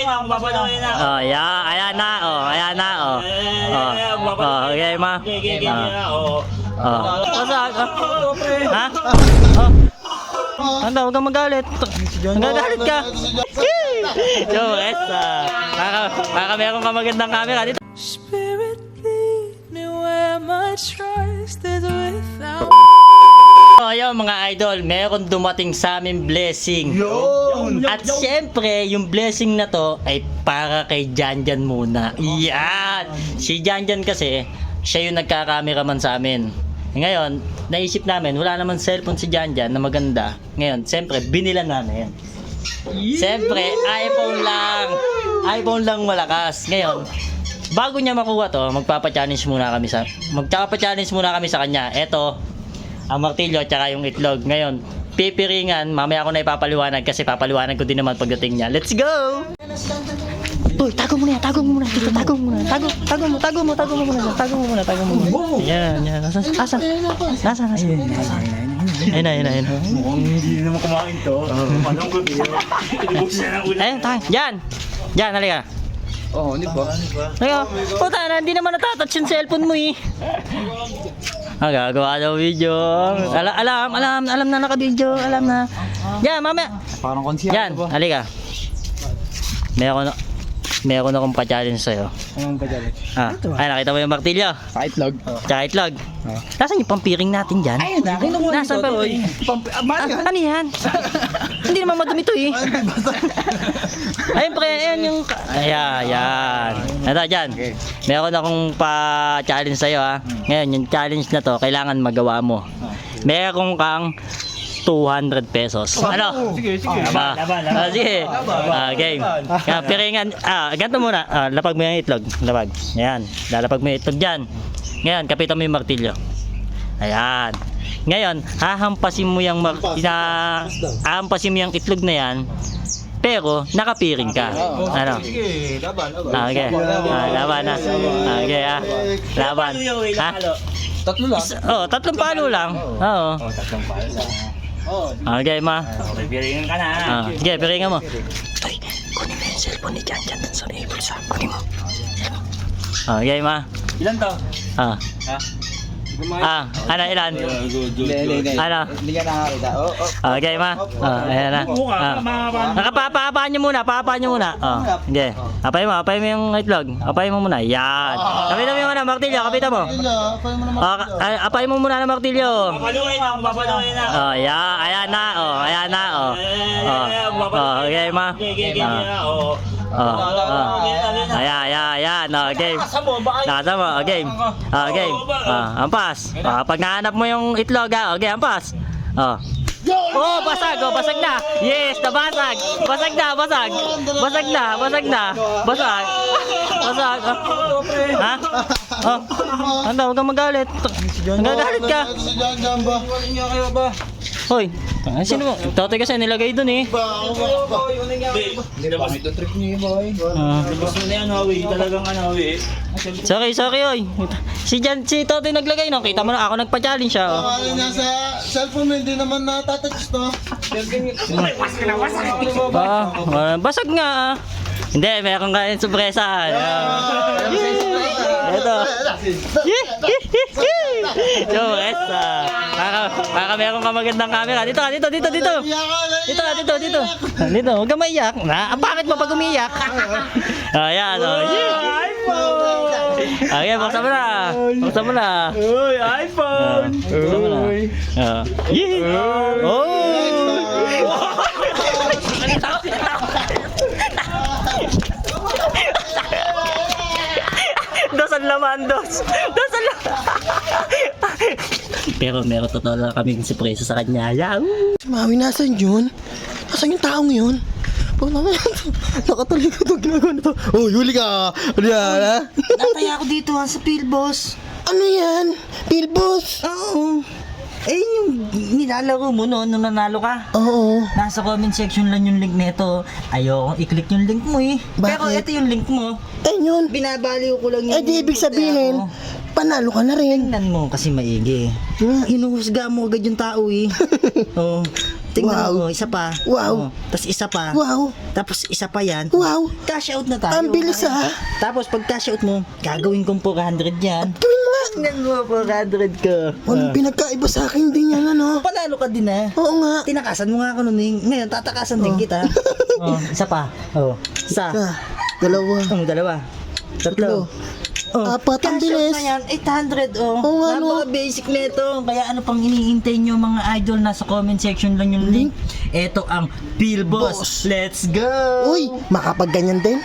Oh, yeah, ayan na, oh, ayan na, oh. Okay, ma. Pasag, ha? Anda, huwag kang magalit. Nagagalit ka. Yo, baka meron ka magandang camera dito. Spirit, lead me where my trust is without. So, ayun mga idol, meron dumating sa amin blessing. At syempre, yung blessing na to ay para kay Janjan muna. Yan! Si Janjan kasi, siya yung nagkakameraman sa amin. Ngayon, naisip namin, wala naman cellphone si Janjan na maganda. Ngayon, syempre, binilan namin. Syempre, iPhone lang malakas. Ngayon, bago niya makuha to, magpapa-challenge muna kami sa kanya. Eto, ang martilyo at saka yung itlog. Ngayon, pipiringan, mamaya ako na ipapaliwanag kasi papaliwanag ko din naman pagdating niya. Let's go! Uy, tago mo muna. Tago mo muna. Yan. Nasa. Ayun na. Mukhang hindi naman kumain to. Anong gabi? Ayun, tayo. Yan, halika. Oo, di ba? Halika. Puta na, hindi naman natatouch yung cellphone mo eh. Gagawa daw video. Alam na naka-video. Alam na. Yan, mamaya. Parang konsyado Yan, ba? halika. Meron akong pa-challenge sa'yo. Anong pa-challenge? Ay, nakita mo yung martilyo? Sa itlog? Tsaka itlog. Nasaan yung pampiring natin dyan? Ayun na, kinukuha Nasaan pa? Ano yan? Hindi naman madumi to eh. Ayun pre, ayun yung... Ayan. Ito dyan. Meron akong pa-challenge sa'yo ha. Ngayon, yung challenge na to, kailangan magawa mo. Meron kang 200 pesos. Ano? Sige. Laban. Sige. Game. Piringan. Ganito muna. Lapag mo yung itlog. Lapag. Ayan. Lalapag mo yung itlog dyan. Ngayon, kapitan mo yung martilyo. Ayan. Ngayon, hahampasin mo yung itlog na yan. Pero, nakapiring ka. Ano? Sige, laban. Okay. Laban na. Okay Laban. Ha? Tatlo lang? Tatlong palo lang. Oo. Tatlong pala lang. Okay, ma. Okay, piringan ka na. Sige, piringan mo. Toy, kunin mo yung cellphone ni Janjan dun sa bulsa. Kunin mo. Okay, ma. Ilan to? Ano, ilan? Ano? Hindi ka nakakita. Okay, ma. Ayan na. Nakapapaan nyo muna. Sige. Apay mo yung itlog. Apay mo muna. Yan. Kapitan mo muna, martilyo. Kapitan mo. Apay mo muna ng martilyo. Papaluin na. Ayan na. Okay, ma. Ayan. Game. Nasa mo. Game. Game. Ampas. Pag nahanap mo yung itlog, okay, ampas. Basag na. Yes, nabasag. Basag na. Ha? Anda, huwag kang magalit. Nagagalit ka. Hoy, sino mo? Totoy kasi nilagay dun eh. Pangit ang trick niya, boy. Gusto na yan, Hawi. Talagang Hawi. Sorry, oy. Si Totoy naglagay no. Kita mo na ako nagpa-challenge siya. Ano nga sa cellphone mo, hindi naman natatouch to. Basag nga. Hindi, meron ka yung sorpresa. Ito. Sorpresa. Baka meron ka magandang camera. Dito. Dito. Huwag kang maiyak. Ang bakit mo pag umiyak? Ayan. Okay, buksan mo na. Uy, iPhone! Dosan laman. Pero meron totoo lang kaming surpresa sa kanya. Si Mami, nasan yun? Nasaan yung taong yun? Pag naman nakatuloy ko itong ginagawa na to. Huli ka! Ano yan, ha? Nataya ako dito sa Pilbos. Ano yan? Pilbos? Oo. Yung nilalaro mo nung nanalo ka. Oo. Nasa comment section lang yung link nito. Ayokong i-click yung link mo eh. Bakit? Pero ito yung link mo. Ayun yun. Binabaliw ko lang yung... Di ibig sabihin, panalo ka na rin. Tingnan mo kasi maigi. Hinuhusga mo agad yung tao eh. Oh. Tingnan Wow. mo, isa pa. Wow. Tapos isa pa. Wow. Tapos isa pa yan. Wow. Cash out na tayo. Ang bilis ah. Tapos pag cash out mo, gagawin kong 400 yan. Gawin mo nga. Tingnan mo, 400 ko. Walang pinagkaiba sa akin din yan ano. Panalo ka din ah. Oo nga. Tinakasan mo nga ako nun eh. Ngayon, tatakasan din kita. Isa pa. Isa. Ah, dalawa. Dalawa. Tatlo. Apat, ang cash out bilis. na yan, 800 Oo nga, no. Napaka-basic nito. Kaya ano pang iniintay nyo mga idol, nasa comment section lang yung link. Ito ang Philboss. Boss. Let's go! Uy, makapag ganyan din.